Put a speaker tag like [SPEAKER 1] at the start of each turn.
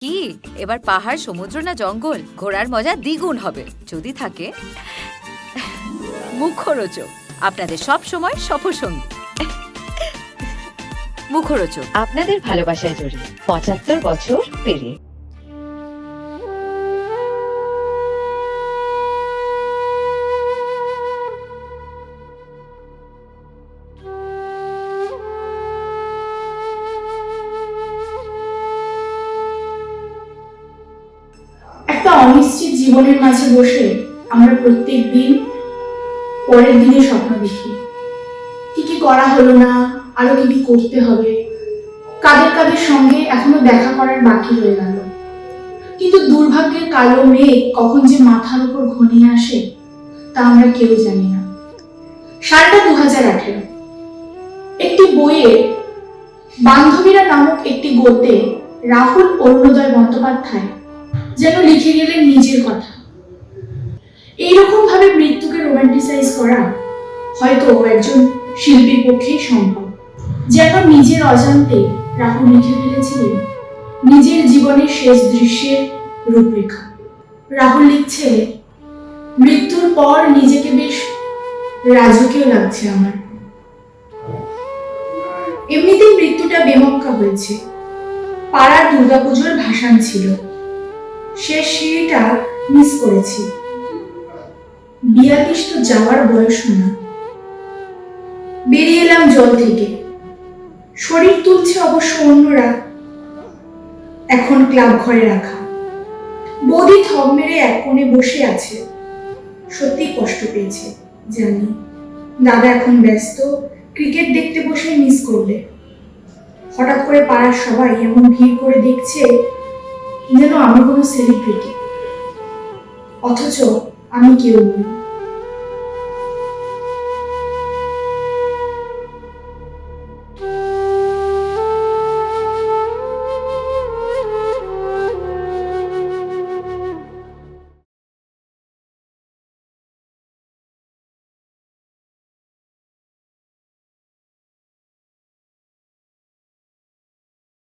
[SPEAKER 1] কি এবার পাহাড়, সমুদ্র না জঙ্গল? ঘোরার মজা দ্বিগুণ হবে যদি থাকে মুখরোচক, আপনাদের সব সময় সফরসঙ্গী। মুখরোচক
[SPEAKER 2] আপনাদের ভালোবাসায় জড়িয়ে ৭৫ বছর পেরিয়ে।
[SPEAKER 3] একটা অনিশ্চিত জীবনের মাঝে বসে আমরা প্রত্যেক দিন পরের দিনে স্বপ্ন দেখি। কি কি করা হলো না, আরো কি কি করতে হবে, কাদের কাদের সঙ্গে এখনো দেখা করার বাকি রয়ে গেল। কিন্তু দুর্ভাগ্যের কালো মেঘ কখন যে মাথার উপর ঘনিয়ে আসে তা আমরা কেউ জানি না। সালটা 2018। একটি বইয়ে বান্ধবীরা নামক একটি গদ্যে রাহুল অরুণোদয় বন্দ্যোপাধ্যায় যেন লিখে গেলেন নিজের কথা। এইরকম ভাবে মৃত্যুকে রোমান্টিসাইজ করা হয়তো একজন শিল্পীর পক্ষেই সম্ভব। যেন নিজের অজান্তে রাহুল লিখে ফেলেছিলেন নিজের জীবনের শেষ দৃশ্যের রূপরেখা। রাহুল লিখছে, মৃত্যুর পর নিজেকে বেশ রাজকীয় লাগছে আমার। এমনিতেই মৃত্যুটা বেমক্কা হয়েছে। পাড়ার দুর্গাপুজোর ভাসান ছিল, শেষ সিঁড়িটা মিস করেছি। 42 তো যাওয়ার বয়স না। বেরিয়ে এলাম জল থেকে। শরীর তুলছে অবশ্য অন্যরা, এখন ক্লাব ঘরে রাখা। বৌদি থম মেরে এক কোণে বসে আছে, সত্যি কষ্ট পেয়েছে জানি। দাদা এখন ব্যস্ত, ক্রিকেট দেখতে বসে মিস করলে। হঠাৎ করে পাড়ার সবাই এমন ভিড় করে দেখছে যেন আমি কোনো সেলিব্রিটি, অথচ আমি কেউ নই।